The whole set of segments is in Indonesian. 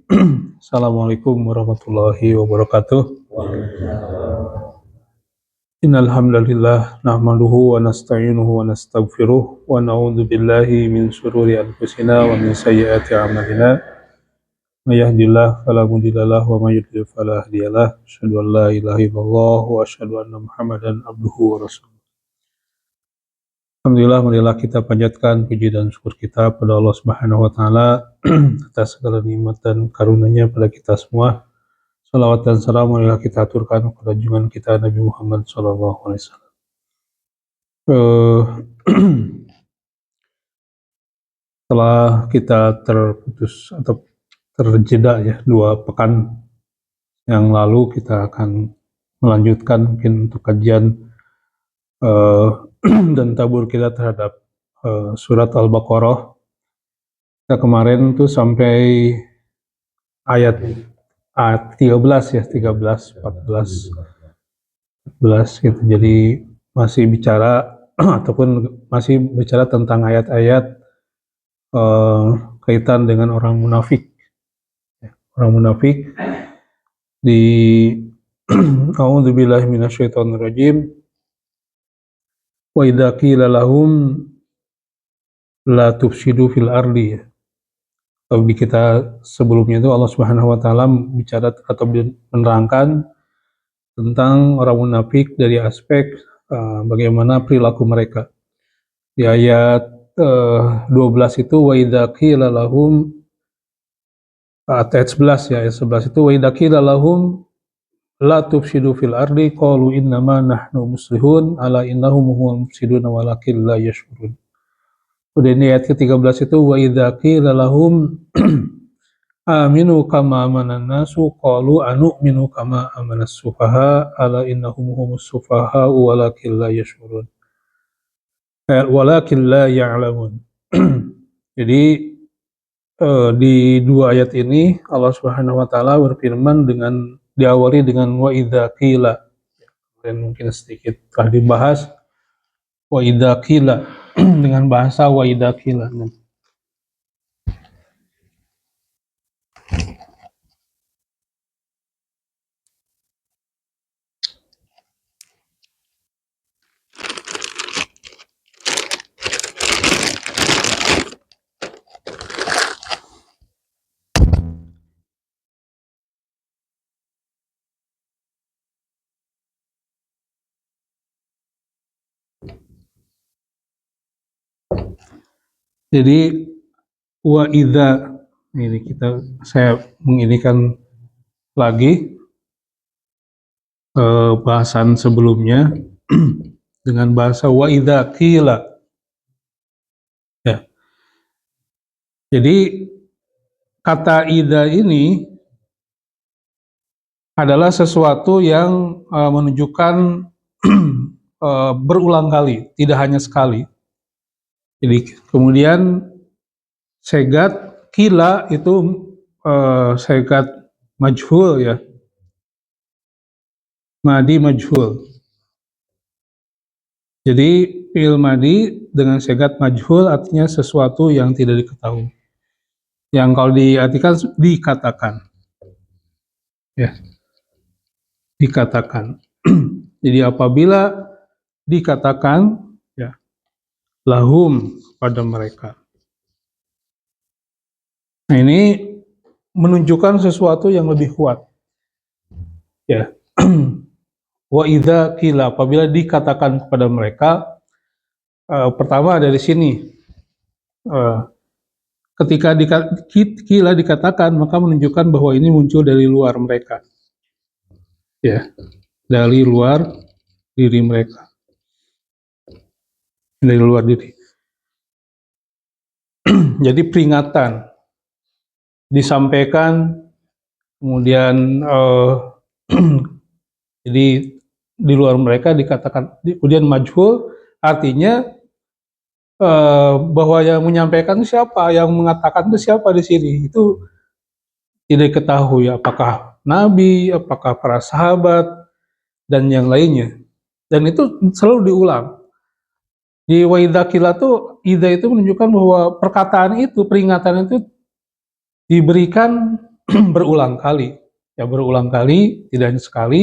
Assalamualaikum warahmatullahi wabarakatuh. Innal hamdalillah nahmaduhu wa nasta'inuhu wa nastaghfiruh wa na'udzu billahi min shururi anfusina wa min sayyiati a'malina. May yahdihillahu fala mudhillalah wa may yudhlil fala hadiyalah. Asyhadu an la ilaha illallah wa asyhadu anna Muhammadan abduhu wa rasuluh. Alhamdulillah, marilah kita panjatkan puji dan syukur kita pada Allah Subhanahu wa taala atas segala nikmat dan karunia-Nya pada kita semua. Salawat dan salam marilah kita aturkan kepada junjungan kita Nabi Muhammad sallallahu alaihi wasallam. Setelah kita terputus atau terjeda ya 2 pekan yang lalu, kita akan melanjutkan mungkin untuk kajian dan tabur kita terhadap surat Al-Baqarah. Kita kemarin tuh sampai ayat 13 ya, 13, 14 gitu. Jadi masih bicara ataupun masih bicara tentang ayat-ayat kaitan dengan orang munafik. Orang munafik di A'udzubillahi minasyaitonirrajim. Wa idza qila lahum la tufsidu fil ardi. Di kita sebelumnya itu Allah Subhanahu wa taala bicara atau menerangkan tentang orang munafik dari aspek bagaimana perilaku mereka. Di ayat 12 itu wa idza qila lahum, ayat 11 ya, ayat 11 itu wa idza qila lahum la tufsidu fil ardi qalu innama nahnu muslihun ala innahum humul mufsidun walakin la yash'urun. Kemudian ayat ke-13 itu wa idza qila lahum aminu kama amanan nasu qalu anu'minu kama amanas sufaha ala innahum humus sufaha walakin la yash'urun. Walakin la ya'lamun. Jadi di 2 ayat ini Allah Subhanahu wa taala berfirman dengan diawali dengan wa idza qila. Dan mungkin sedikit telah dibahas wa idza qila dengan bahasa wa idza qila. Jadi wa idza, ini saya menginikan lagi bahasan sebelumnya dengan bahasa wa idza qila. Ya. Jadi kata idza ini adalah sesuatu yang menunjukkan berulang kali, tidak hanya sekali. Jadi kemudian segat kila itu segat majhul ya, madi majhul. Jadi fi'il madi dengan segat majhul artinya sesuatu yang tidak diketahui. Yang kalau diartikan dikatakan, ya, dikatakan. Jadi apabila dikatakan ya lahum pada mereka. Nah, ini menunjukkan sesuatu yang lebih kuat. Ya. Wa idza qila, apabila dikatakan kepada mereka, pertama dari sini ketika qila dikatakan, maka menunjukkan bahwa ini muncul dari luar mereka. Ya. Dari luar diri mereka. Dari luar diri. Jadi peringatan disampaikan, kemudian jadi di luar mereka dikatakan, kemudian majhul artinya bahwa yang menyampaikan itu siapa, yang mengatakan itu siapa di sini, itu tidak diketahui, apakah nabi, apakah para sahabat dan yang lainnya. Dan itu selalu diulang. Di wa idza qila tuh, idza itu menunjukkan bahwa perkataan itu, peringatan itu diberikan berulang kali, ya berulang kali, tidak hanya sekali,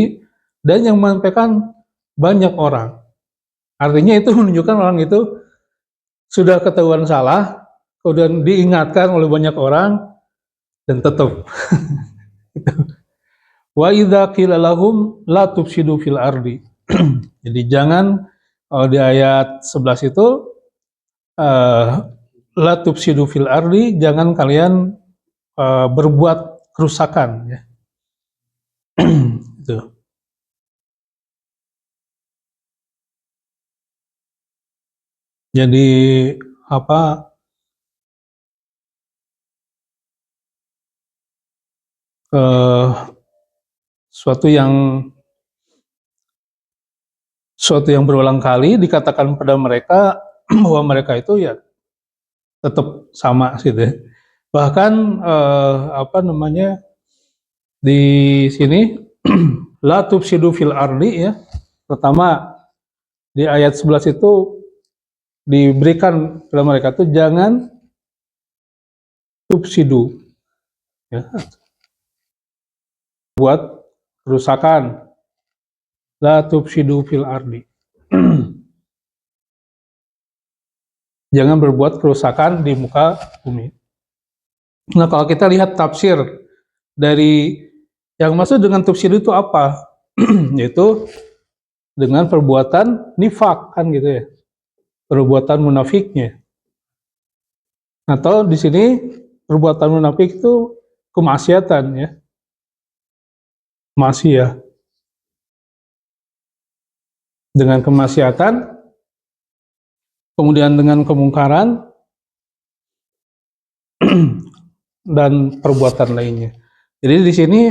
dan yang menyampaikan banyak orang. Artinya itu menunjukkan orang itu sudah ketahuan salah, kemudian diingatkan oleh banyak orang, dan tetap. Wa idza qila lahum la tufsidu fil ardi. Jadi jangan, di ayat 11 itu, eh, la tufsidu fil ardi, jangan kalian berbuat kerusakan, ya. Itu. Jadi apa, eh, suatu yang berulang kali dikatakan pada mereka bahwa mereka itu ya tetap sama gitu ya. Bahkan apa namanya, di sini la tufsidu fil ardi, ya. Pertama di ayat 11 itu diberikan kepada mereka tuh jangan tufsidu, ya, buat kerusakan. La tufsidu fil ardi. Jangan berbuat kerusakan di muka bumi. Nah, kalau kita lihat tafsir dari yang maksud dengan tufsidu itu apa? Yaitu dengan perbuatan nifak, kan gitu ya. Perbuatan munafiknya. Atau di sini perbuatan munafik itu kemaksiatan, ya. Maksiat. Dengan kemaksiatan, kemudian dengan kemungkaran dan perbuatan lainnya. Jadi di sini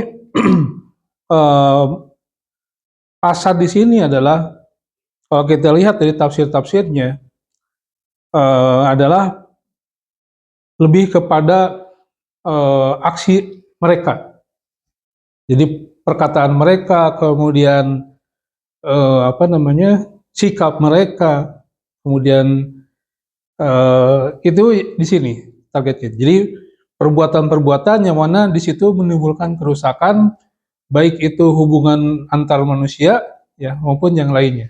pasar di sini adalah, kalau kita lihat dari tafsir-tafsirnya, adalah lebih kepada aksi mereka. Jadi perkataan mereka, kemudian apa namanya, sikap mereka, kemudian itu di sini targetnya. Jadi perbuatan-perbuatan yang mana di situ menimbulkan kerusakan, baik itu hubungan antar manusia, ya, maupun yang lainnya.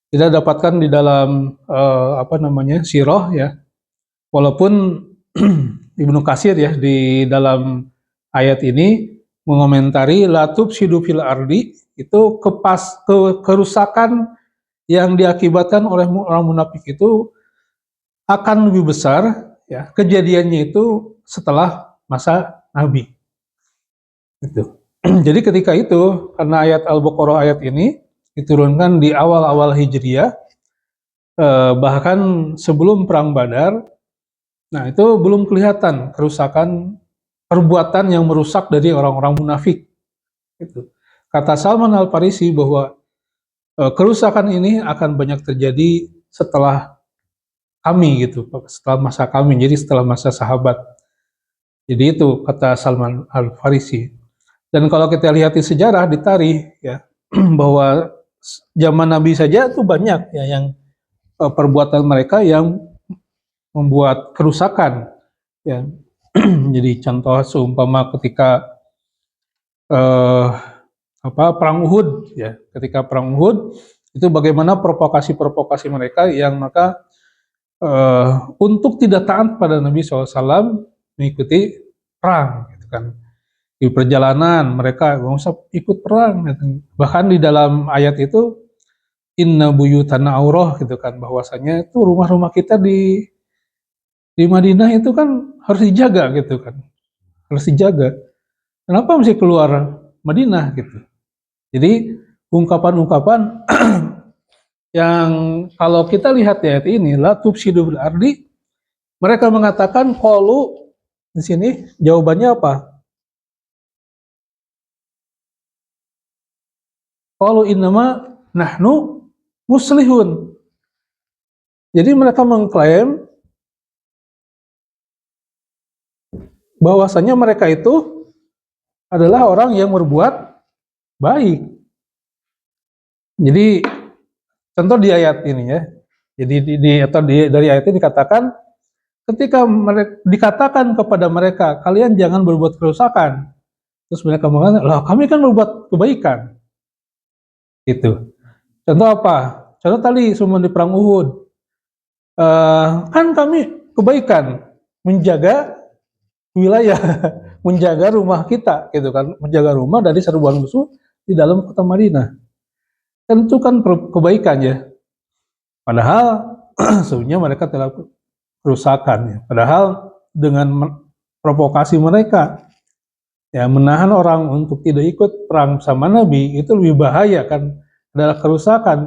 Kita dapatkan di dalam apa namanya, sirah, ya. Walaupun Ibnu Katsir, ya, di dalam ayat ini mengomentari la tufsidu fil ardi, itu kerusakan yang diakibatkan oleh orang munafik itu akan lebih besar, ya, kejadiannya itu setelah masa Nabi. Gitu. Jadi ketika itu, karena ayat Al-Baqarah ayat ini diturunkan di awal-awal Hijriyah, bahkan sebelum Perang Badar, nah itu belum kelihatan kerusakan, perbuatan yang merusak dari orang-orang munafik. Gitu. Kata Salman Al-Farisi bahwa kerusakan ini akan banyak terjadi setelah kami, gitu, setelah masa kami, jadi setelah masa sahabat. Jadi itu kata Salman Al-Farisi. Dan kalau kita lihat di sejarah, di tarikh, ya, bahwa zaman Nabi saja itu banyak, ya, yang perbuatan mereka yang membuat kerusakan, ya. Jadi contoh seumpama ketika eh, apa, perang Uhud, ya, ketika perang Uhud itu bagaimana provokasi-provokasi mereka yang maka untuk tidak taat pada Nabi SAW, mengikuti perang, gitu kan. Di perjalanan mereka nggak usah ikut perang, gitu. Bahkan di dalam ayat itu inna buyutana aurah, gitu kan, bahwasanya itu rumah-rumah kita di Madinah itu kan harus dijaga, gitu kan, harus dijaga. Kenapa mesti keluar Madinah, gitu. Jadi ungkapan-ungkapan yang kalau kita lihat di ayat ini, la tufsidu bil ardi, mereka mengatakan qalu, di sini jawabannya apa? Qalu innama nahnu muslihun. Jadi mereka mengklaim bahwasanya mereka itu adalah orang yang berbuat baik. Jadi contoh di ayat ini, ya. Jadi dari ayat ini dikatakan ketika dikatakan kepada mereka, kalian jangan berbuat kerusakan, terus mereka mengatakan, lah kami kan berbuat kebaikan, gitu. Contoh apa? Contoh tadi semua di perang Uhud, kan kami kebaikan menjaga wilayah, menjaga rumah kita, gitu kan, menjaga rumah dari serbuan musuh di dalam kota Madinah. Kan itu kan kebaikan ya. Padahal sebenarnya mereka telah kerusakan ya. Padahal dengan provokasi mereka ya menahan orang untuk tidak ikut perang sama Nabi itu lebih bahaya kan, adalah kerusakan.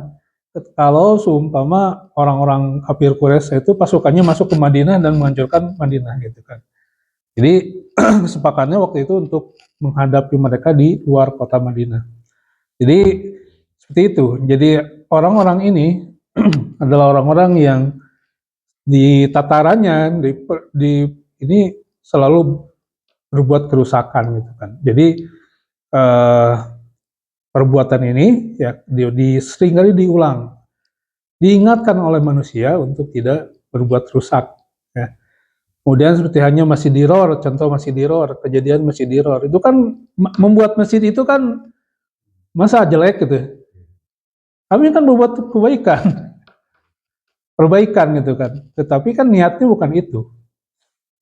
Kalau seumpama orang-orang kafir Quraisy itu pasukannya masuk ke Madinah dan menghancurkan Madinah gitu kan. Jadi kesepakatannya waktu itu untuk menghadapi mereka di luar kota Madinah. Jadi seperti itu. Jadi orang-orang ini adalah orang-orang yang di tatarannya di ini selalu berbuat kerusakan gitu kan. Jadi eh, perbuatan ini ya seringkali diulang, diingatkan oleh manusia untuk tidak berbuat rusak. Ya. Kemudian seperti hanya masih diror, contoh masih diror, kejadian masih diror, itu kan membuat masjid itu kan masa jelek gitu. Kami kan berbuat kebaikan, perbaikan gitu kan. Tetapi kan niatnya bukan itu.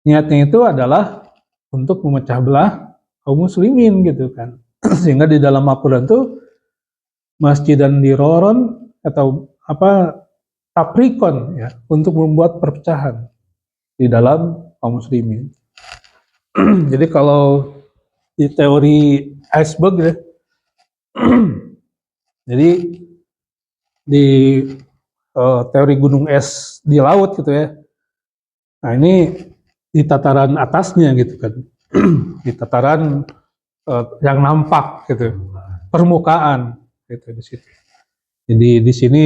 Niatnya itu adalah untuk memecah belah kaum muslimin gitu kan. Sehingga di dalam Al-Quran itu masjid dan diroron atau apa taprikon ya untuk membuat perpecahan di dalam kaum muslimin. Jadi kalau di teori iceberg ya, jadi di teori gunung es di laut gitu ya. Nah ini di tataran atasnya gitu kan, di tataran yang nampak gitu, permukaan gitu di situ. Jadi di sini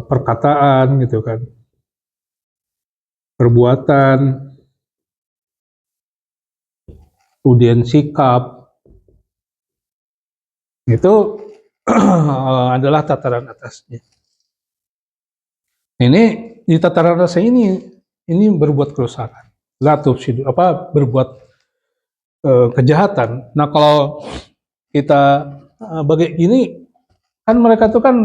perkataan gitu kan, perbuatan, kemudian sikap itu adalah tataran atasnya. Ini di tataran atasnya ini berbuat kerusakan, berbuat kejahatan. Nah kalau kita bagai ini kan mereka tuh kan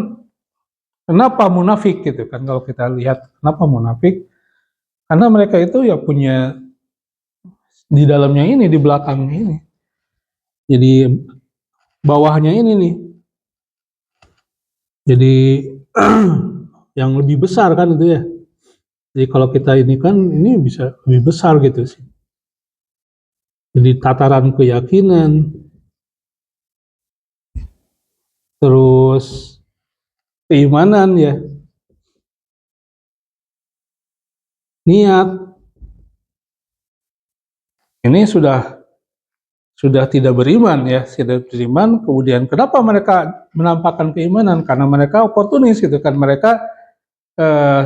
kenapa munafik gitu kan, kalau kita lihat kenapa munafik, karena mereka itu ya punya di dalamnya ini, di belakangnya ini, jadi bawahnya ini nih, jadi yang lebih besar kan itu ya. Jadi kalau kita ini kan ini bisa lebih besar gitu sih. Jadi tataran keyakinan, terus keimanan ya, niat, ini sudah tidak beriman ya, tidak beriman. Kemudian kenapa mereka menampakkan keimanan? Karena mereka oportunis gitu kan, mereka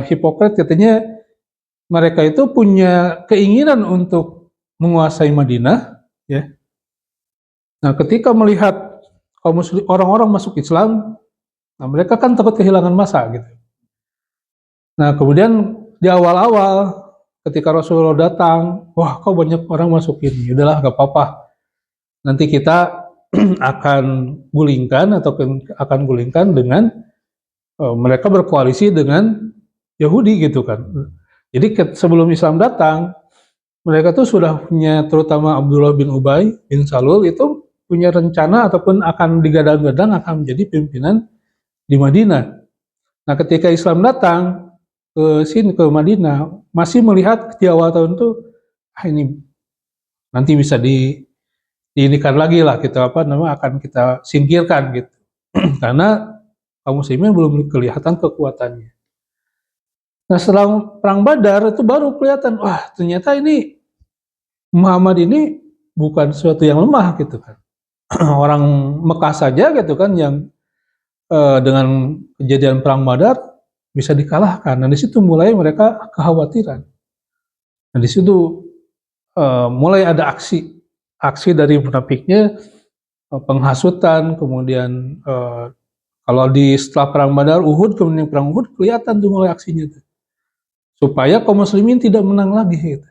hipokrit, katanya mereka itu punya keinginan untuk menguasai Madinah ya. Nah ketika melihat kaum muslim orang-orang masuk Islam, nah mereka kan takut kehilangan masa gitu. Nah kemudian di awal-awal ketika Rasulullah datang, wah kok banyak orang masuk ini, udahlah gak apa-apa, nanti kita akan gulingkan dengan mereka berkoalisi dengan Yahudi gitu kan. Jadi sebelum Islam datang, mereka tuh sudah punya, terutama Abdullah bin Ubay bin Salul itu punya rencana ataupun akan digadang-gadang akan menjadi pimpinan di Madinah. Nah ketika Islam datang ke sini ke Madinah, masih melihat di awal tahun itu ini nanti bisa diinikan lagi lah kita akan kita singkirkan gitu. Karena kaum muslimin belum kelihatan kekuatannya. Nah setelah perang Badar itu baru kelihatan, wah ternyata ini Muhammad ini bukan sesuatu yang lemah gitu kan. Orang Mekah saja gitu kan yang dengan kejadian perang Badar bisa dikalahkan. Nah di situ mulai mereka kekhawatiran. Nah di situ mulai ada aksi dari munafiknya, penghasutan, kemudian kalau setelah perang Badar, Uhud, kemudian perang Uhud kelihatan tuh mulai aksinya tuh. supaya kaum muslimin tidak menang lagi gitu.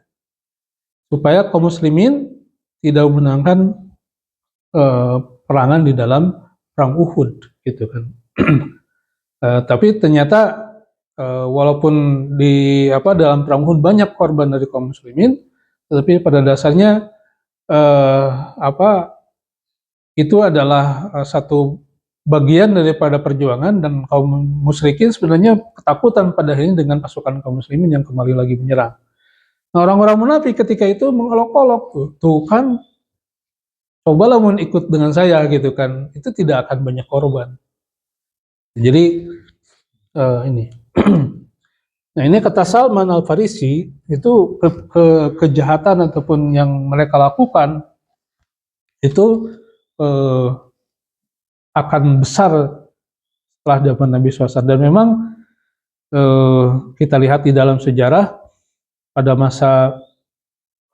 Supaya kaum muslimin tidak memenangkan perangan di dalam perang Uhud gitu kan. Tapi ternyata walaupun dalam perang Uhud banyak korban dari kaum muslimin, tetapi pada dasarnya eh, apa itu adalah satu bagian daripada perjuangan, dan kaum musyrikin sebenarnya ketakutan pada akhirnya dengan pasukan kaum muslimin yang kembali lagi menyerang. Nah, orang-orang munafik ketika itu mengolok-olok tuh kan, cobalah mau ikut dengan saya gitu kan, itu tidak akan banyak korban. Jadi ini. Nah, ini kata Salman Al-Farisi, itu kejahatan ataupun yang mereka lakukan itu eh, akan besar setelah zaman Nabi SAW. Dan memang kita lihat di dalam sejarah pada masa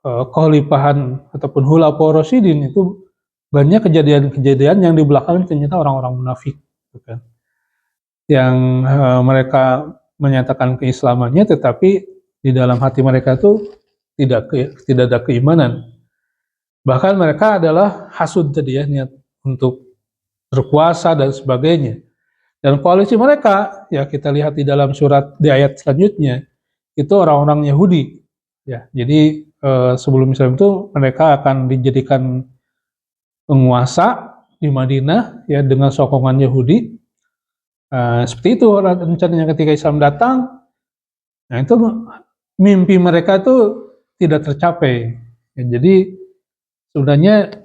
kekhalifahan ataupun Khulafaur Rasyidin itu banyak kejadian-kejadian yang di belakang ternyata orang-orang munafik, gitu kan. Yang mereka menyatakan keislamannya, tetapi di dalam hati mereka itu tidak ada keimanan. Bahkan mereka adalah hasud tadi ya, niat untuk berkuasa dan sebagainya. Dan koalisi mereka, ya kita lihat di dalam surat di ayat selanjutnya, itu orang-orang Yahudi. Ya, jadi sebelum Islam itu mereka akan dijadikan penguasa di Madinah ya dengan sokongan Yahudi. Seperti itu rencananya ketika Islam datang. Nah itu mimpi mereka itu tidak tercapai. Ya, jadi sebenarnya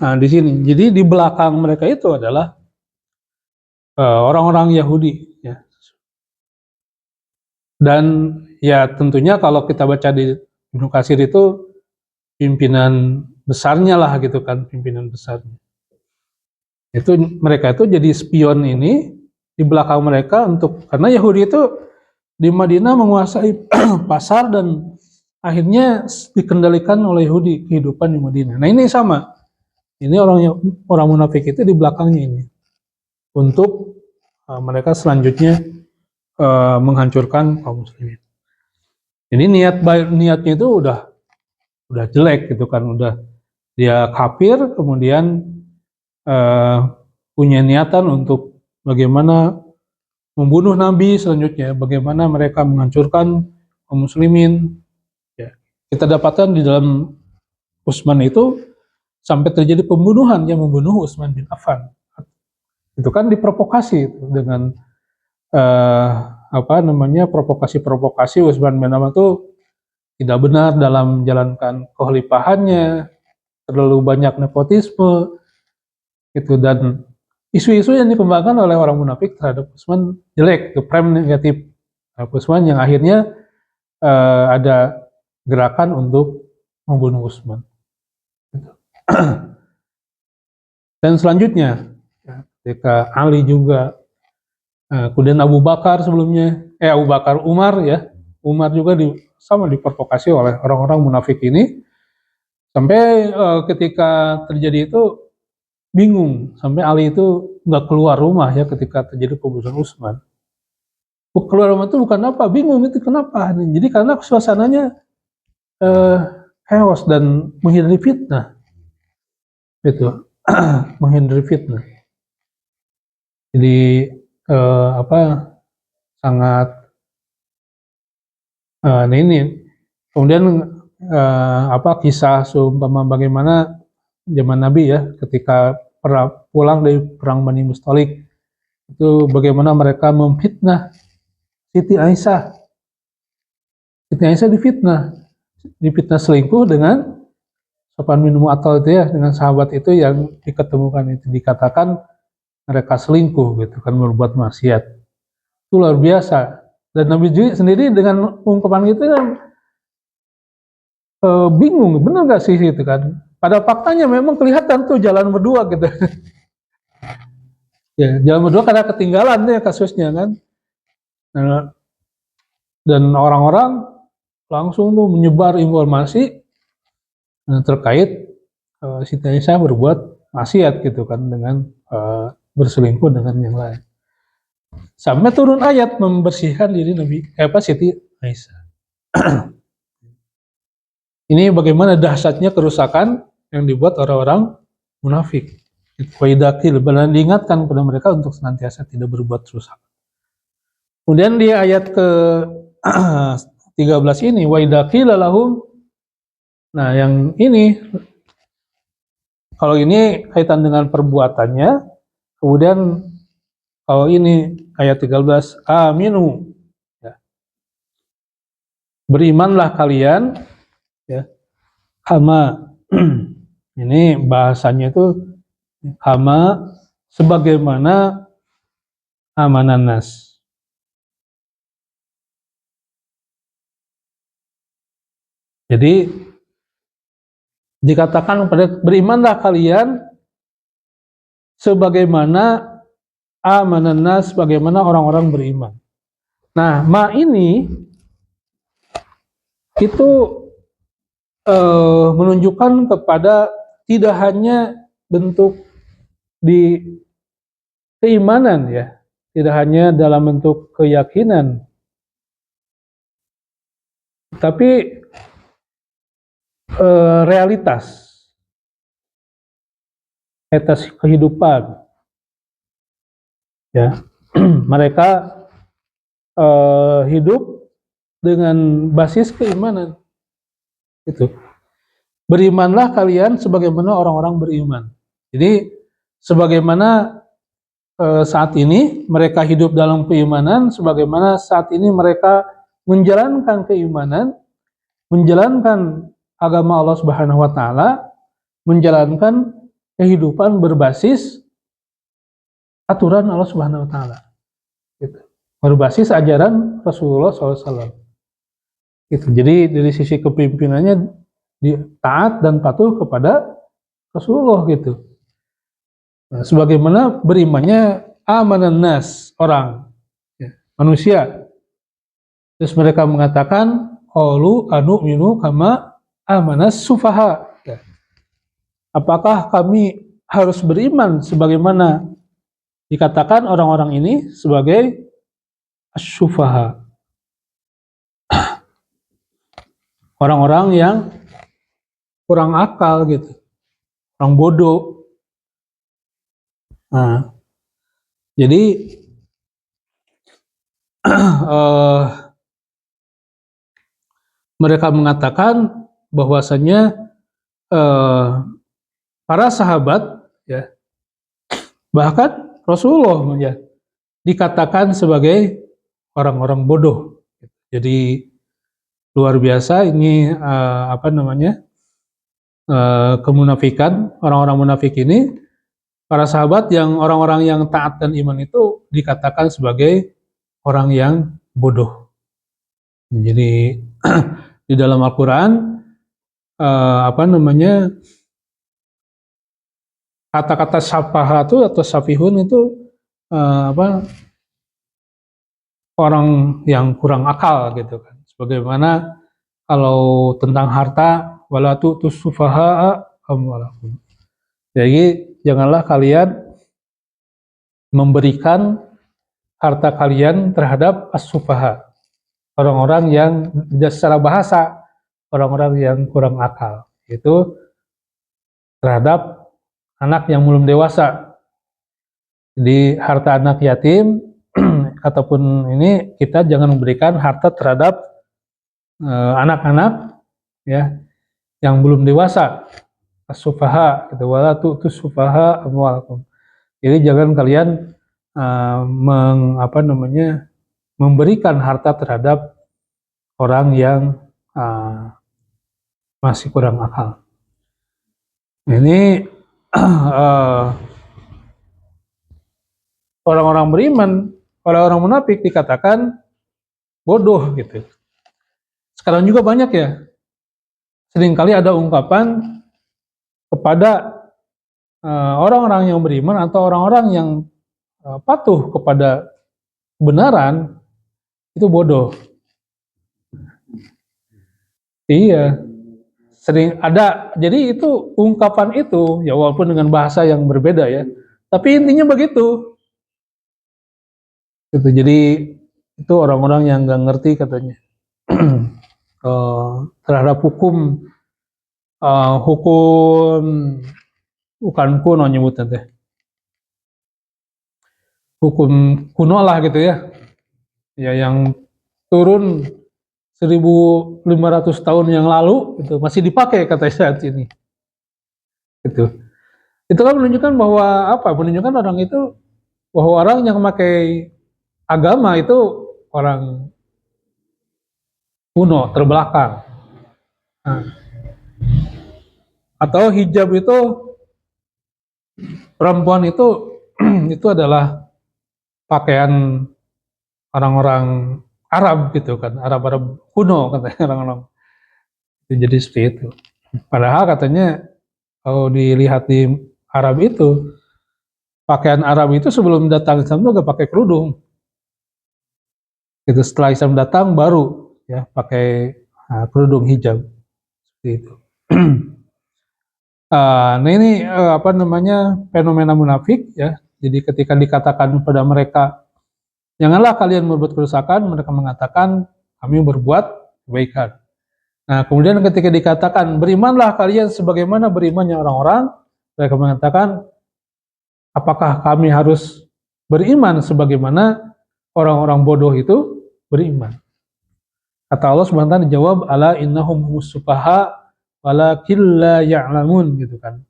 nah, di sini, jadi di belakang mereka itu adalah orang-orang Yahudi. Ya. Dan ya tentunya kalau kita baca di Ibnu Katsir itu pimpinan besarnya lah gitu kan, pimpinan besarnya. Itu mereka itu jadi spion ini di belakang mereka karena Yahudi itu di Madinah menguasai pasar dan akhirnya dikendalikan oleh Yahudi kehidupan di Madinah. Nah ini sama, ini orang munafik itu di belakangnya ini untuk mereka selanjutnya menghancurkan kaum muslimin. Jadi niatnya itu udah jelek gitu kan, udah dia kafir, kemudian punya niatan untuk bagaimana membunuh Nabi selanjutnya, bagaimana mereka menghancurkan kaum muslimin. Ya. Kita dapatkan di dalam Utsman itu sampai terjadi pembunuhan, yang membunuh Utsman bin Affan. Itu kan diprovokasi dengan provokasi Utsman bin Affan itu tidak benar dalam menjalankan kekhalifahannya, terlalu banyak nepotisme, gitu, dan isu-isu yang dikembangkan oleh orang munafik terhadap Utsman jelek, itu frame negatif Utsman yang akhirnya ada gerakan untuk membunuh Utsman. Dan selanjutnya, ketika Ali juga, kemudian Abu Bakar sebelumnya, Abu Bakar Umar ya, Umar juga sama diprovokasi oleh orang-orang munafik ini, sampai ketika terjadi itu bingung, sampai Ali itu nggak keluar rumah ya ketika terjadi pembunuhan Utsman. Keluar rumah itu bukan apa, bingung itu kenapa? Jadi karena suasananya chaos dan menghindari fitnah, itu menghindari fitnah. Jadi sangat ini. Kemudian kisah seumpama bagaimana zaman Nabi ya ketika pulang dari perang Bani Mustalik, itu bagaimana mereka memfitnah Siti Aisyah. Siti Aisyah difitnah selingkuh dengan Sofyan bin Mu'attal itu ya, dengan sahabat itu yang diketemukan itu, dikatakan mereka selingkuh gitu kan, berbuat maksiat. Itu luar biasa. Dan Nabi sendiri dengan ungkapan itu kan bingung, benar nggak sih itu kan? Pada faktanya memang kelihatan tuh jalan berdua gitu. Ya, jalan berdua karena ketinggalan ya kasusnya kan. Nah, dan orang-orang langsung tuh menyebar informasi terkait Siti Aisyah berbuat maksiat gitu kan, dengan berselingkuh dengan yang lain. Sampai turun ayat membersihkan diri Siti Aisyah. Ini bagaimana dahsyatnya kerusakan yang dibuat orang-orang munafik. Waidakil, benar diingatkan kepada mereka untuk senantiasa tidak berbuat rusak. Kemudian di ayat ke 13 ini, waidakil lahum. Nah, yang ini, kalau ini kaitan dengan perbuatannya, kemudian kalau ini ayat 13, aminu, ya. Berimanlah kalian, ya. Kama, ini bahasanya itu kama sebagaimana amanan nas. Jadi dikatakan pada berimanlah kalian sebagaimana amanan nas, bagaimana orang-orang beriman. Nah, ma ini itu menunjukkan kepada tidak hanya bentuk di keimanan, ya, tidak hanya dalam bentuk keyakinan, tapi realitas kehidupan, ya. Mereka hidup dengan basis keimanan. Itu. Berimanlah kalian sebagaimana orang-orang beriman. Jadi sebagaimana saat ini mereka hidup dalam keimanan, sebagaimana saat ini mereka menjalankan keimanan, menjalankan agama Allah Subhanahu wa taala, menjalankan kehidupan berbasis aturan Allah Subhanahu wa taala. Gitu. Berbasis ajaran Rasulullah SAW. Gitu. Jadi dari sisi kepimpinannya taat dan patuh kepada Rasulullah gitu. Nah, sebagaimana berimannya amanan nas, orang, ya, manusia. Terus mereka mengatakan qalu anu'minu kama amanas sufaha. Ya. Apakah kami harus beriman sebagaimana dikatakan orang-orang ini sebagai as-sufaha, orang-orang yang kurang akal gitu, orang bodoh. Nah, jadi mereka mengatakan bahwasanya para sahabat, ya, bahkan Rasulullah, ya, dikatakan sebagai orang-orang bodoh. Jadi luar biasa ini kemunafikan orang-orang munafik ini. Para sahabat yang orang-orang yang taat dan iman itu dikatakan sebagai orang yang bodoh. Jadi di dalam Al-Quran kata-kata syafaha itu atau syafihun itu orang yang kurang akal gitu kan. Sebagaimana kalau tentang harta, wala tu'tus sufaha'a amwalakum. Jadi janganlah kalian memberikan harta kalian terhadap as-sufaha, orang-orang yang secara bahasa orang-orang yang kurang akal, itu terhadap anak yang belum dewasa. Jadi harta anak yatim ataupun ini kita jangan memberikan harta terhadap anak-anak, ya, yang belum dewasa. As-sufaha, gitu, wala tu'tus sufaha amwalakum. Jadi jangan kalian memberikan harta terhadap orang yang masih kurang akal. Ini orang-orang beriman, orang-orang munafik dikatakan bodoh gitu. Sekarang juga banyak, ya, seringkali ada ungkapan kepada orang-orang yang beriman atau orang-orang yang patuh kepada kebenaran, itu bodoh. Iya, sering ada. Jadi itu ungkapan itu, ya, walaupun dengan bahasa yang berbeda, ya, tapi intinya begitu. Gitu. Jadi itu orang-orang yang nggak ngerti katanya. terhadap hukum hukum bukan kuno nyebutnya teh, hukum kuno lah gitu ya, ya yang turun 1.500 tahun yang lalu itu masih dipakai kata saat ini. Gitu. Itu kan menunjukkan bahwa apa? Menunjukkan orang itu bahwa orang yang memakai agama itu orang kuno, terbelakang. Nah, atau hijab itu perempuan itu itu adalah pakaian orang-orang Arab gitu kan, Arab-Arab kuno katanya orang-orang. Jadi seperti itu. Padahal katanya kalau dilihat di Arab itu, pakaian Arab itu sebelum datang Islam itu gak pakai kerudung. Itu setelah Islam datang baru ya pakai kerudung hijab seperti itu. Nah ini apa namanya fenomena munafik ya. Jadi ketika dikatakan kepada mereka, janganlah kalian berbuat kerusakan, mereka mengatakan kami berbuat kebaikan. Nah kemudian ketika dikatakan berimanlah kalian sebagaimana berimannya orang-orang, mereka mengatakan apakah kami harus beriman sebagaimana orang-orang bodoh itu beriman? Kata Allah Subhanahu wa taala dijawab ala innahum husufaha walakin la ya'lamun gitu kan.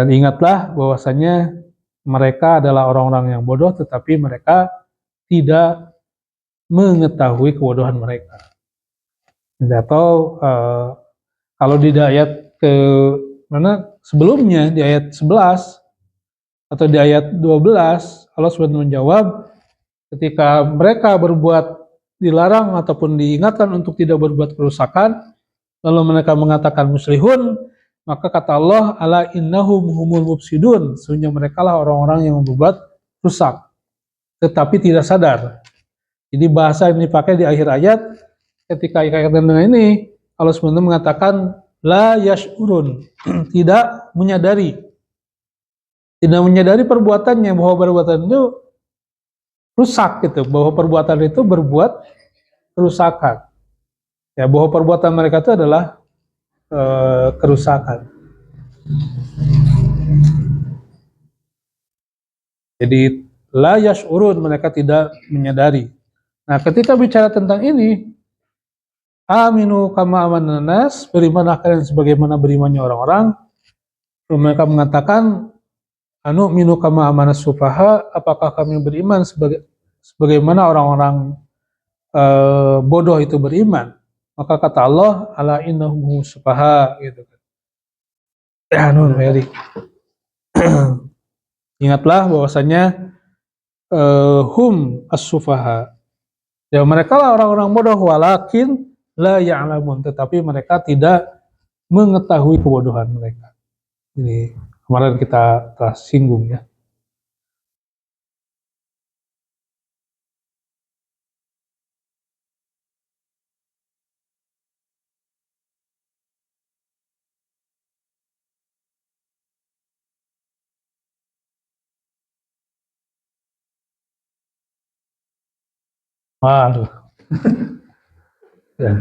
Ingatlah bahwasanya mereka adalah orang-orang yang bodoh tetapi mereka tidak mengetahui kebodohan mereka. Atau kalau di ayat ke mana sebelumnya di ayat 11 atau di ayat 12 Allah Subhanahu menjawab ketika mereka berbuat dilarang ataupun diingatkan untuk tidak berbuat kerusakan lalu mereka mengatakan muslihun, maka kata Allah ala innahum humul mufsidun, sesungguhnya mereka lah orang-orang yang berbuat rusak tetapi tidak sadar. Jadi bahasa yang dipakai di akhir ayat ketika kaitan dengan ini Allah SWT mengatakan la yash'urun, tidak menyadari perbuatannya bahwa perbuatan itu rusak gitu, bahwa perbuatan itu berbuat kerusakan. Ya, bahwa perbuatan mereka itu adalah kerusakan. Jadi la yash'urun, mereka tidak menyadari. Nah, ketika bicara tentang ini, aminu kama amanan nas, berimanlah kalian sebagaimana berimannya orang-orang. Mereka mengatakan anu minu kama amanas sufaha, apakah kami beriman sebagaimana orang-orang bodoh itu beriman? Maka kata Allah ala innahum sufaha gitu kan. Ya nun Mary. Ingatlah bahwasanya hum as-sufaha. Ya mereka lah orang-orang bodoh walakin la ya'lamun, tetapi mereka tidak mengetahui kebodohan mereka. Ini kemarin kita telah singgung ya. Waduh. Ya.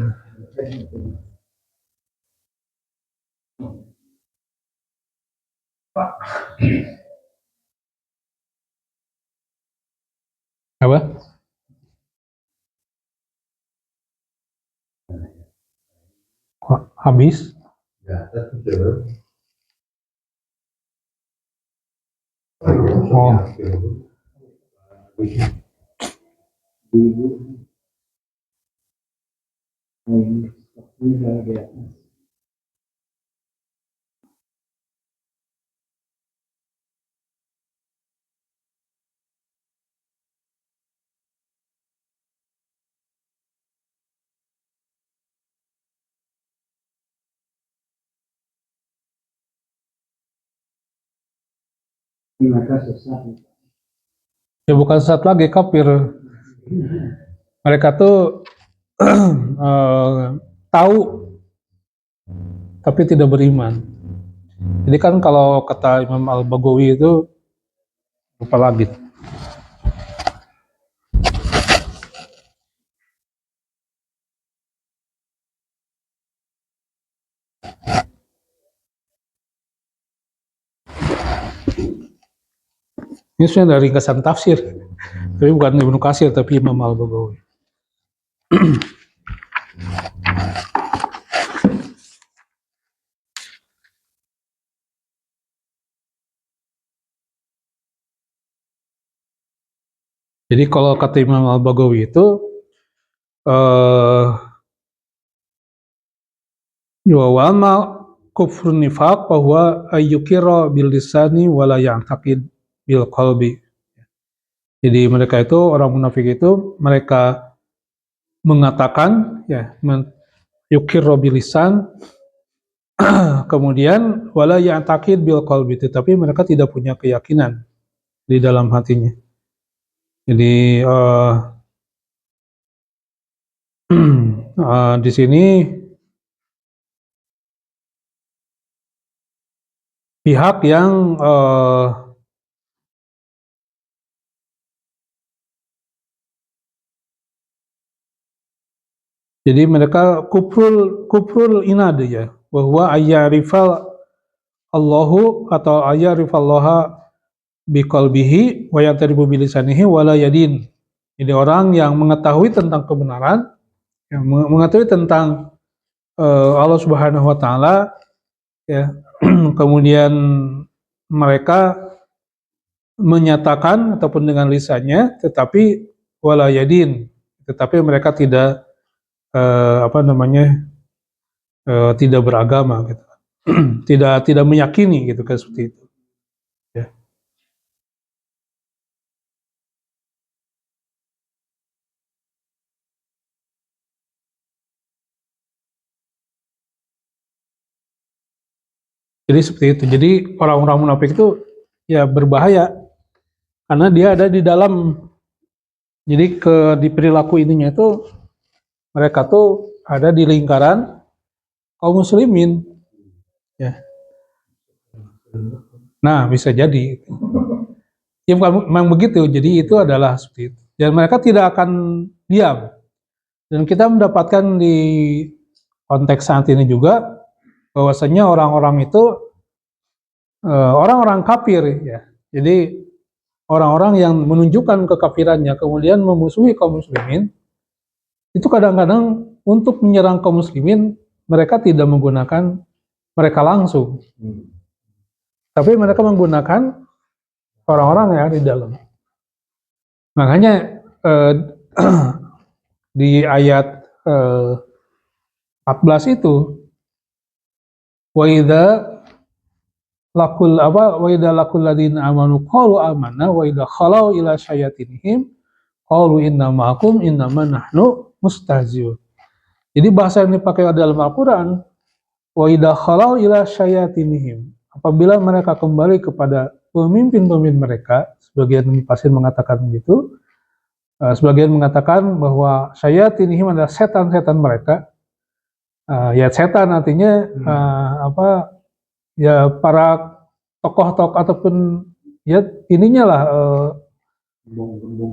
Apa? Habis? Oh. Ya bukan sesat lagi, kafir. Mereka tuh tahu tapi tidak beriman. Jadi kan kalau kata Imam Al-Baghawi itu apa lagi? Ini sebenarnya dari ringkasan tafsir, tapi bukan Ibnu Katsir, tapi Imam Al-Baghawi. Jadi kalau kata Imam Al-Baghawi itu wa amma kufur nifaq bahwa ayyukira bil lisani wala ya'taqid bil qalbi. Jadi mereka itu, orang munafik itu, mereka mengatakan ya yukirro bil lisan kemudian wala ya'taqid bil qalbi, tetapi mereka tidak punya keyakinan di dalam hatinya. Jadi di sini pihak yang jadi mereka kufrul inad ya, bahwa ayyarifal Allahu atau ayyarifallaha biqalbihi wa yataribu bilisanihi wala yadin. Jadi orang yang mengetahui tentang kebenaran, yang mengetahui tentang Allah Subhanahu wa taala ya, kemudian mereka menyatakan ataupun dengan lisannya, tetapi wala yadin, tetapi mereka tidak tidak beragama gitu. tidak meyakini gitu kan, seperti itu ya. Jadi seperti itu. Jadi orang-orang munafik itu ya berbahaya karena dia ada di dalam, jadi di perilaku ininya itu mereka tuh ada di lingkaran kaum muslimin ya. Nah, bisa jadi ya memang begitu. Jadi itu adalah seperti itu. Dan mereka tidak akan diam. Dan kita mendapatkan di konteks saat ini juga bahwasanya orang-orang itu orang-orang kafir ya. Jadi orang-orang yang menunjukkan kekafirannya kemudian memusuhi kaum muslimin, itu kadang-kadang untuk menyerang kaum muslimin mereka tidak menggunakan mereka langsung, tapi mereka menggunakan orang-orang yang di dalam. Makanya di ayat 14 itu wa idza lakul ladzina amanu qalu amanna wa idza khalau ila syayatinihim qalu inna ma'akum innama nahnu mustahzi'un. Jadi bahasa yang dipakai dalam Al-Qur'an wa idza khalau ila syayatinihim, apabila mereka kembali kepada pemimpin-pemimpin mereka, sebagian pasien mengatakan begitu, sebagian mengatakan bahwa syayatinihim adalah setan-setan mereka. Ya setan artinya ya para tokoh-tokoh ataupun ya ininya lah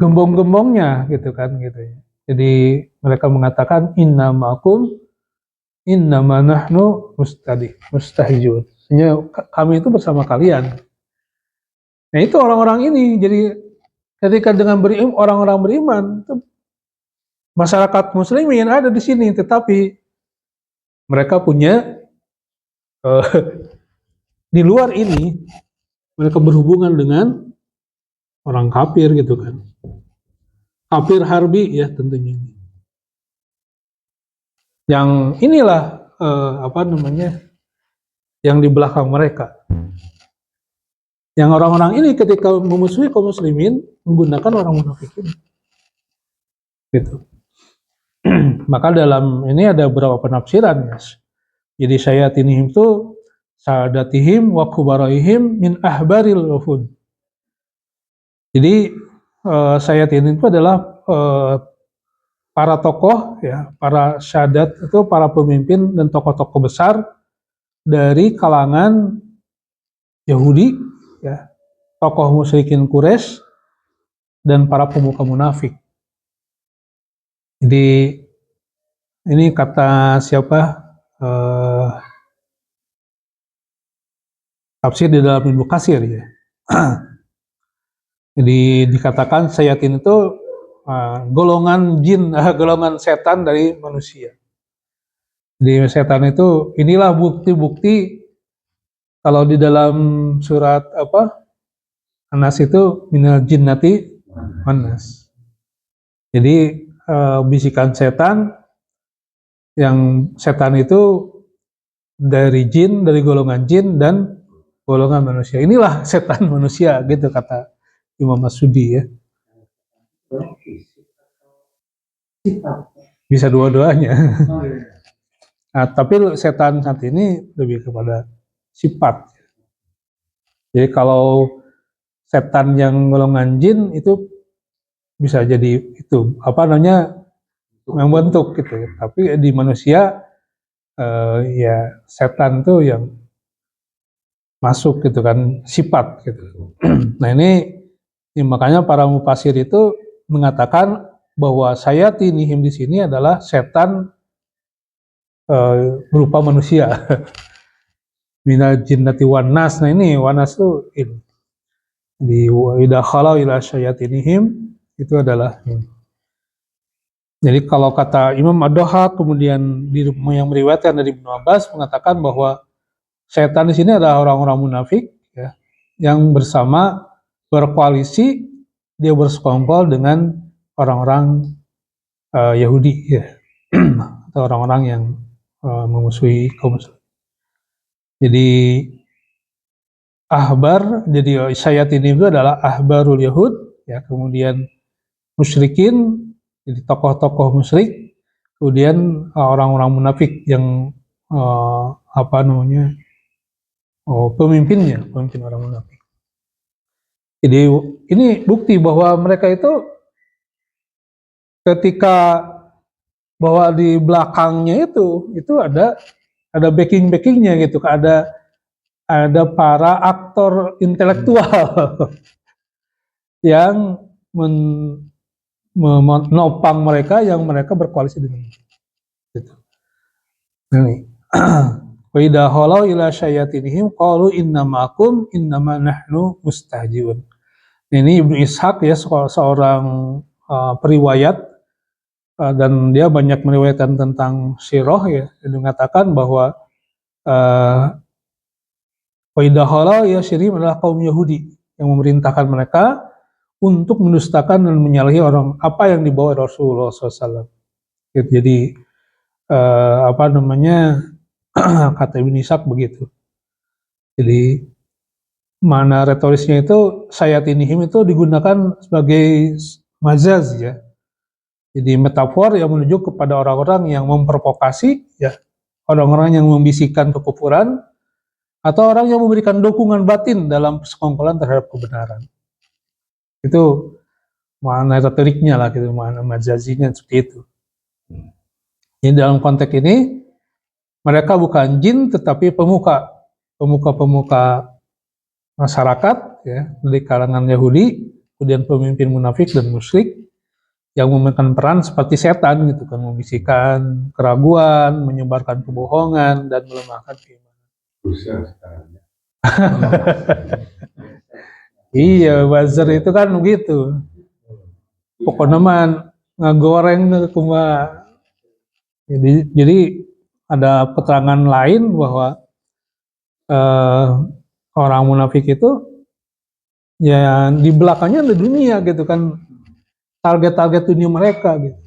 gembong-gembongnya gitu kan gitu ya. Jadi mereka mengatakan inna ma'akum innama nahnu mustahijun. Artinya kami itu bersama kalian. Nah itu orang-orang ini. Jadi ketika dengan orang-orang beriman itu masyarakat muslimin ada di sini, tetapi mereka punya di luar ini mereka berhubungan dengan orang kafir gitu kan, kafir harbi ya tentunya. Yang inilah yang di belakang mereka. Yang orang-orang ini ketika memusuhi kaum muslimin menggunakan orang munafik ini. Gitu. Maka dalam ini ada beberapa penafsiran ya. Jadi syayatinihim itu sadatihim wa kubaraihim min ahbaril wufud. Jadi syayatin itu adalah para tokoh ya, para syadat itu para pemimpin dan tokoh-tokoh besar dari kalangan Yahudi ya, tokoh musyrikin Quraisy dan para pemuka munafik. Jadi ini kata siapa? Tafsir di dalam Ibnu Katsir ya. Jadi dikatakan syayatin itu golongan jin, golongan setan dari manusia. Jadi setan itu, inilah bukti-bukti kalau di dalam surat An-Nas itu minal jinnati wan-nas. Jadi bisikan setan, yang setan itu dari jin, dari golongan jin dan golongan manusia. Inilah setan manusia, gitu kata Imam Masudi ya. Bisa dua-duanya. Nah, tapi setan saat ini lebih kepada sifat. Jadi kalau setan yang golongan jin itu bisa jadi itu membentuk gitu. Tapi di manusia ya setan tuh yang masuk gitu kan, sifat gitu. Nah ini makanya para mufasir itu mengatakan bahwa sayatinihim di sini adalah setan berupa manusia. Minal jinnati wan nas. Nah ini wan nas tuh ini. Di idza khala ila syayatinihim itu adalah ini. Jadi kalau kata Imam Ad-Dhahhak, kemudian yang meriwayatkan dari Ibnu Abbas mengatakan bahwa setan di sini adalah orang-orang munafik ya, yang berkoalisi, dia bersekongkol dengan orang-orang Yahudi ya, atau orang-orang yang memusuhi kaum muslim. Jadi jadi syayatin itu adalah ahbarul Yahud ya, kemudian musyrikin, jadi tokoh-tokoh musyrik, kemudian orang-orang munafik yang pemimpin orang munafik. Jadi ini bukti bahwa mereka itu ketika bahwa di belakangnya itu ada backing-backingnya gitu, ada para aktor intelektual yang menopang mereka, yang mereka berkoalisi dengan gitu. Ini wa idza khalau ila syayatinihim qalu innamakum innama nahnu mustahjiun. Ini Ibnu Ishaq ya, seorang periwayat, dan dia banyak meriwayatkan tentang sirah ya. Dia mengatakan bahwa wa idza khalau ya syirim adalah kaum Yahudi yang memerintahkan mereka untuk mendustakan dan menyalahi apa yang dibawa Rasulullah SAW. Jadi kata Ibnu Ishaq begitu. Jadi mana retorisnya itu sayatinihim itu digunakan sebagai majaz ya. Jadi metafor yang menunjuk kepada orang-orang yang memprovokasi ya, orang-orang yang membisikkan kekufuran, atau orang yang memberikan dukungan batin dalam persekongkolan terhadap kebenaran. Itu makna retoriknya lah gitu, makna majazinya seperti itu. Jadi dalam konteks ini mereka bukan jin tetapi pemuka masyarakat ya, dari kalangan Yahudi, kemudian pemimpin munafik dan musyrik yang memainkan peran seperti setan gitu kan, membisikkan keraguan, menyebarkan kebohongan dan melemahkan keimanan. Iya, buzzer itu kan begitu. Pokoknya mah ngegoreng kuma. Jadi ada keterangan lain bahwa orang munafik itu ya di belakangnya ada dunia gitu kan, target dunia mereka gitu.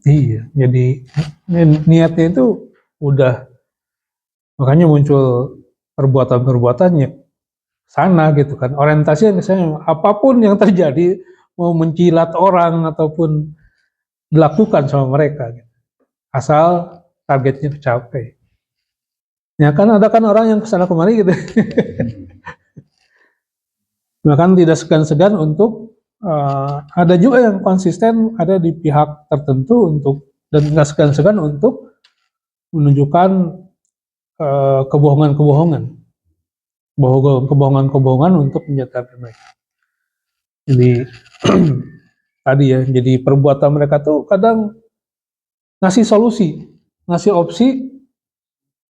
Iya, jadi niatnya itu udah, makanya muncul perbuatan-perbuatannya sana gitu kan. Orientasinya misalnya apapun yang terjadi, mau mencilat orang ataupun dilakukan sama mereka gitu, asal targetnya tercapai. Ya kan ada kan orang yang kesana kemari gitu. Bahkan tidak segan-segan untuk ada juga yang konsisten ada di pihak tertentu dan nggak segan-segan untuk menunjukkan kebohongan-kebohongan untuk menjatuhkan mereka. Jadi tadi ya, jadi perbuatan mereka tuh kadang ngasih solusi, ngasih opsi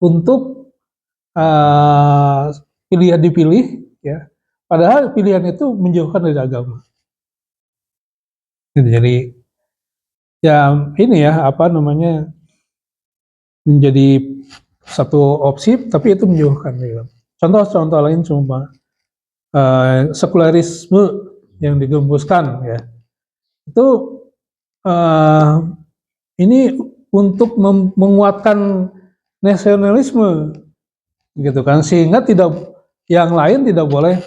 untuk pilihan dipilih ya, Padahal pilihan itu menjauhkan dari agama. Gitu. Jadi ya ini ya apa namanya menjadi satu opsi, tapi itu menjauhkan. Gitu. Contoh-contoh lain cuma sekularisme yang digembuskan ya. Itu ini untuk menguatkan nasionalisme gitu kan, sehingga tidak yang lain tidak boleh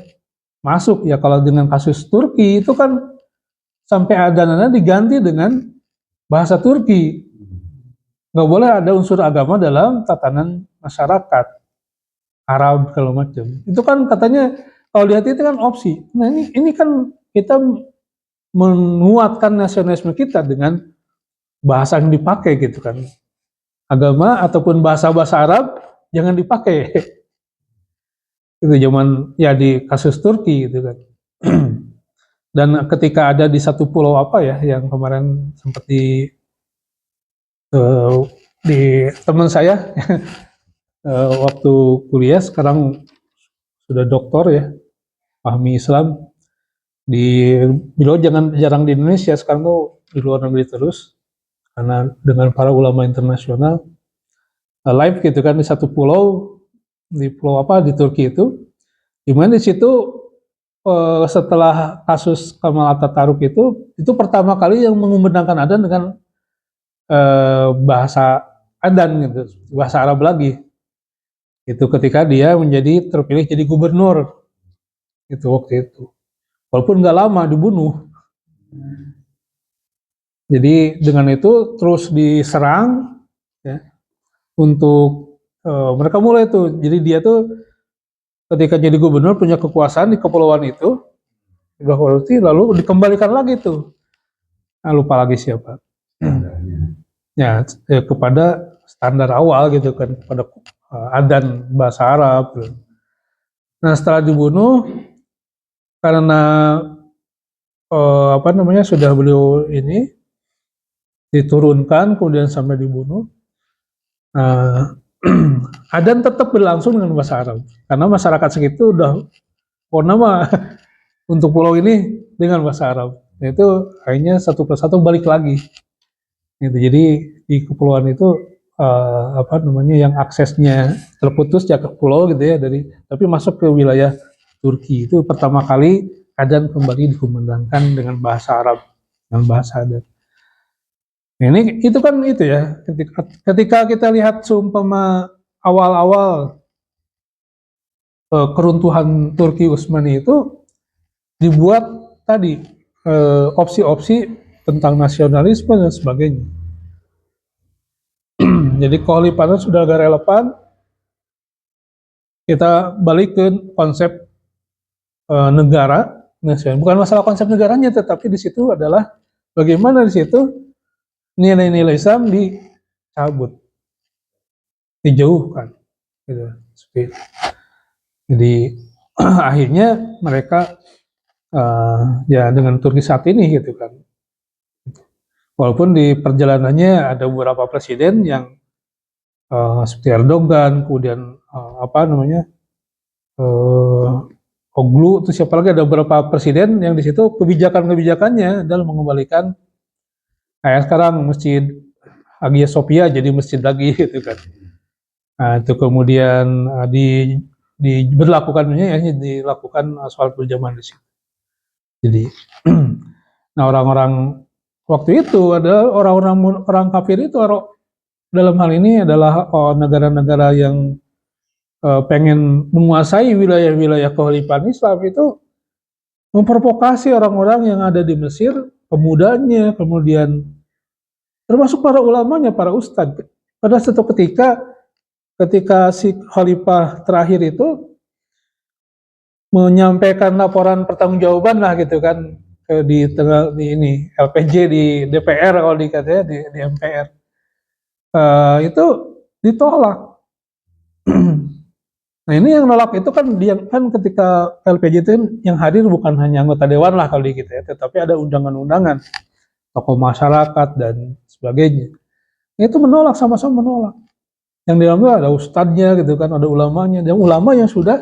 masuk ya. Kalau dengan kasus Turki itu kan sampai adanya diganti dengan bahasa Turki, nggak boleh ada unsur agama dalam tatanan masyarakat Arab kalau macam itu kan katanya kalau lihat itu kan opsi. Nah ini kan kita menguatkan nasionalisme kita dengan bahasa yang dipakai gitu kan, agama ataupun bahasa-bahasa Arab jangan dipakai. Itu zaman ya di kasus Turki gitu kan. Dan ketika ada di satu pulau apa ya yang kemarin sempat di teman saya waktu kuliah, sekarang sudah doktor ya, pahami Islam, di beliau jarang di Indonesia, sekarang tuh di luar negeri terus karena dengan para ulama internasional live gitu kan di satu pulau, di pulau apa di Turki itu, dimana di situ setelah kasus Kemal Atatürk itu pertama kali yang mengumandangkan adzan dengan bahasa adzan gitu, bahasa Arab lagi. Itu ketika dia terpilih jadi gubernur itu waktu itu. Walaupun nggak lama dibunuh. Jadi dengan itu terus diserang ya, untuk mereka mulai tuh. Jadi dia tuh ketika jadi gubernur punya kekuasaan di kepulauan itu, lalu dikembalikan lagi tuh. Nah, lupa lagi siapa. Ya, kepada standar awal gitu kan, kepada adzan bahasa Arab. Nah, setelah dibunuh karena apa namanya sudah beliau ini diturunkan kemudian sampai dibunuh, adzan tetap berlangsung dengan bahasa Arab karena masyarakat segitu udah nama untuk pulau ini dengan bahasa Arab. Nah, itu akhirnya satu persatu balik lagi. Gitu. Jadi di kepulauan itu apa namanya yang aksesnya terputus ya ke pulau gitu ya tapi masuk ke wilayah Turki itu pertama kali adzan kembali dikumandangkan dengan bahasa Arab, dengan bahasa adat. Nah, ini itu kan itu ya ketika kita lihat seumpama awal-awal keruntuhan Turki Utsmani itu dibuat tadi opsi-opsi tentang nasionalisme dan sebagainya. Jadi kekhalifahan sudah agak relevan, kita balik ke konsep negara, bukan masalah konsep negaranya, tetapi di situ adalah bagaimana di situ nilai-nilai Islam dicabut, dijauhkan, gitu. Jadi akhirnya mereka ya dengan Turki saat ini gitu kan. Walaupun di perjalanannya ada beberapa presiden yang seperti Erdogan, kemudian apa namanya Oglu, itu siapa lagi, ada beberapa presiden yang di situ kebijakan-kebijakannya adalah mengembalikan kayak sekarang Masjid Hagia Sophia jadi masjid lagi gitu kan. Nah, itu kemudian diberlakukannya ya dilakukan sholat berjamaah di situ. Jadi nah orang-orang waktu itu ada orang kafir itu dalam hal ini adalah negara-negara yang pengen menguasai wilayah-wilayah kekhalifahan Islam itu memprovokasi orang-orang yang ada di Mesir, pemudanya, kemudian termasuk para ulamanya, para ustadz. Pada suatu ketika si khalifah terakhir itu menyampaikan laporan pertanggungjawaban lah gitu kan di tengah di ini LPJ di DPR kalau dikatanya di MPR itu ditolak. Nah ini yang nolak itu kan dia kan ketika LPJ itu yang hadir bukan hanya anggota dewan lah kalau di kita ya, tetapi ada undangan-undangan tokoh masyarakat dan sebagainya. Itu menolak, sama-sama menolak. Yang di dalamnya ada ustadznya gitu kan, ada ulamanya, dan ulama yang sudah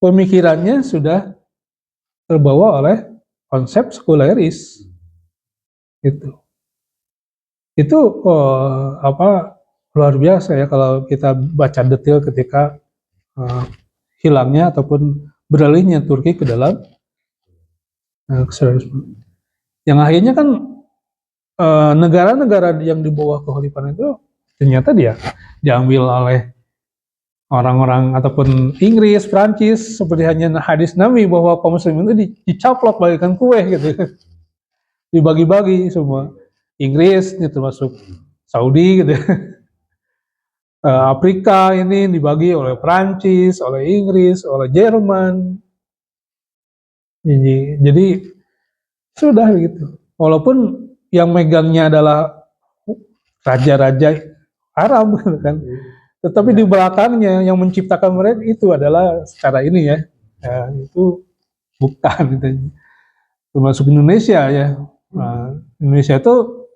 pemikirannya sudah terbawa oleh konsep sekuleris. Itu luar biasa ya kalau kita baca detail ketika hilangnya ataupun beralihnya Turki ke dalam keseriusan. Yang akhirnya kan negara-negara yang di bawah kekhalifahan itu ternyata dia diambil oleh orang-orang ataupun Inggris, Prancis, seperti hanya hadis Nabi bahwa kaum muslimin itu dicaplok bagaikan kue gitu, dibagi-bagi semua. Inggris ini termasuk Saudi gitu. Afrika ini dibagi oleh Prancis, oleh Inggris, oleh Jerman. Jadi sudah begitu. Walaupun yang megangnya adalah raja-raja Arab kan, tetapi di belakangnya yang menciptakan mereka itu adalah secara ini ya, itu bukan gitu. Termasuk Indonesia ya. Indonesia itu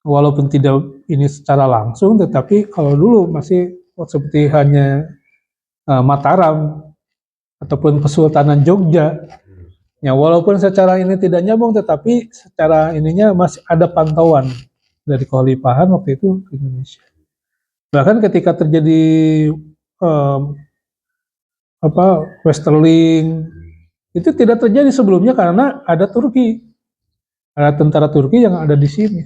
walaupun tidak ini secara langsung, tetapi kalau dulu masih seperti hanya Mataram ataupun Kesultanan Jogja. Ya, walaupun secara ini tidak nyambung, tetapi secara ininya masih ada pantauan dari kekhalifahan waktu itu ke Indonesia. Bahkan ketika terjadi Westerling itu tidak terjadi sebelumnya karena ada Turki, ada tentara Turki yang ada di sini.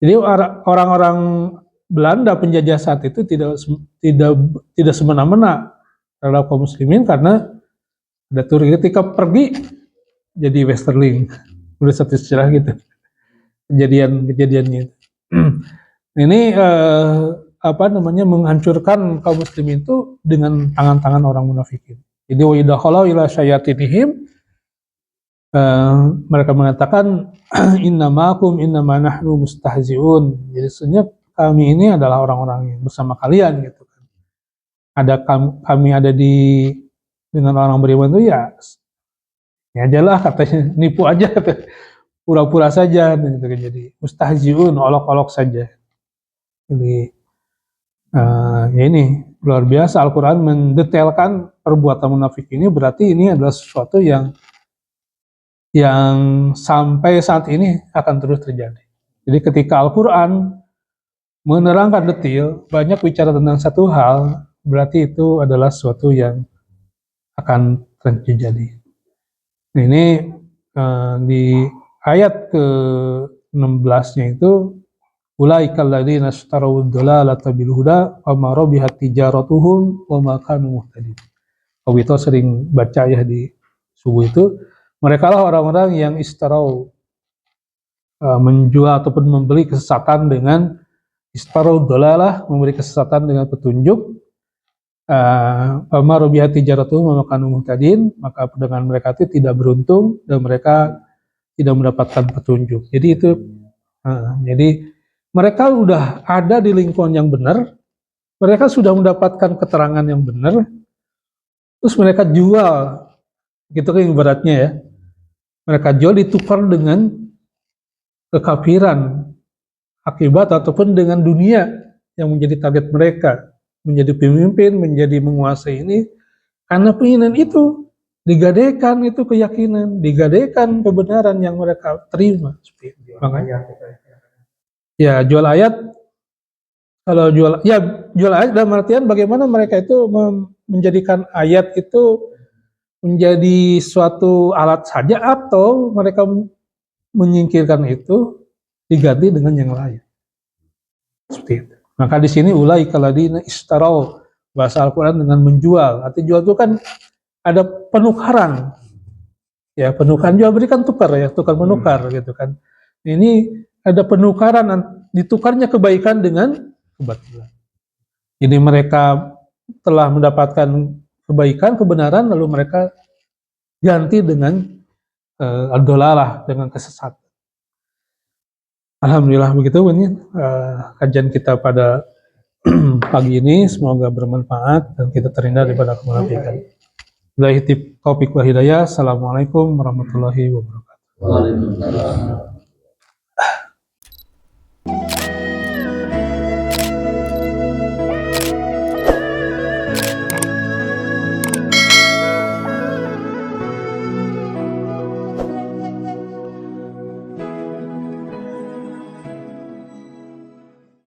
Jadi orang-orang Belanda penjajah saat itu tidak semena-mena terhadap kaum muslimin karena ada Turki. Ketika pergi jadi Westerling, udah satu istilah gitu kejadiannya. Ini menghancurkan kaum muslimin itu dengan tangan-tangan orang munafikin. Jadi wa idza khalau ila syayatinihim, mereka mengatakan innamakum innama nahnu mustahziun. Jadi sebenarnya kami ini adalah orang-orang yang bersama kalian gitu kan. Kami ada dengan orang beriman itu ya ajalah katanya, nipu aja kata, pura-pura saja gitu kan. Jadi mustahziun, olok-olok saja. Jadi ya ini luar biasa, Al-Quran mendetailkan perbuatan munafik ini, berarti ini adalah sesuatu yang sampai saat ini akan terus terjadi. Jadi ketika Al-Quran menerangkan detail, banyak bicara tentang satu hal, berarti itu adalah sesuatu yang akan terjadi. Ini di ayat ke-16-nya itu ulaikal ladzina ishtaraw ad-dalalata bil huda wa ma rabihat tijaratuhum wa ma kanu muhtadin. Kawito sering baca ya di subuh itu, mereka lah orang-orang yang ishtaraw, menjual ataupun membeli kesesatan dengan ishtaraw dalalah, memberi kesesatan dengan petunjuk. Ma rabihat tijaratuhum wa ma kanu muhtadin, maka dengan mereka itu tidak beruntung dan mereka tidak mendapatkan petunjuk. Jadi itu jadi mereka sudah ada di lingkungan yang benar, mereka sudah mendapatkan keterangan yang benar, terus mereka jual, gitu kan ibaratnya ya, mereka jual ditukar dengan kekafiran akibat ataupun dengan dunia yang menjadi target mereka, menjadi pemimpin, menjadi menguasai ini, karena keinginan itu digadaikan, itu keyakinan, digadaikan kebenaran yang mereka terima. Makanya ya jual ayat, kalau jual ayat dalam artian bagaimana mereka itu menjadikan ayat itu menjadi suatu alat saja, atau mereka menyingkirkan itu diganti dengan yang lain. Seperti itu. Maka di sini ulaika ladzina ishtaraw, bahasa Al-Quran dengan menjual. Arti jual itu kan ada penukaran. Ya, penukaran, jual beli kan tukar ya, tukar menukar gitu kan. Ini ada penukaran, ditukarnya kebaikan dengan kebatilan. Jadi mereka telah mendapatkan kebaikan, kebenaran, lalu mereka ganti dengan ad-dalalah, dengan kesesatan. Alhamdulillah begitu ini kajian kita pada pagi ini, semoga bermanfaat dan kita terhindar daripada kemunafikan. Billahi taufiq wal hidayah. Assalamualaikum warahmatullahi wabarakatuh. Waalaikumsalam.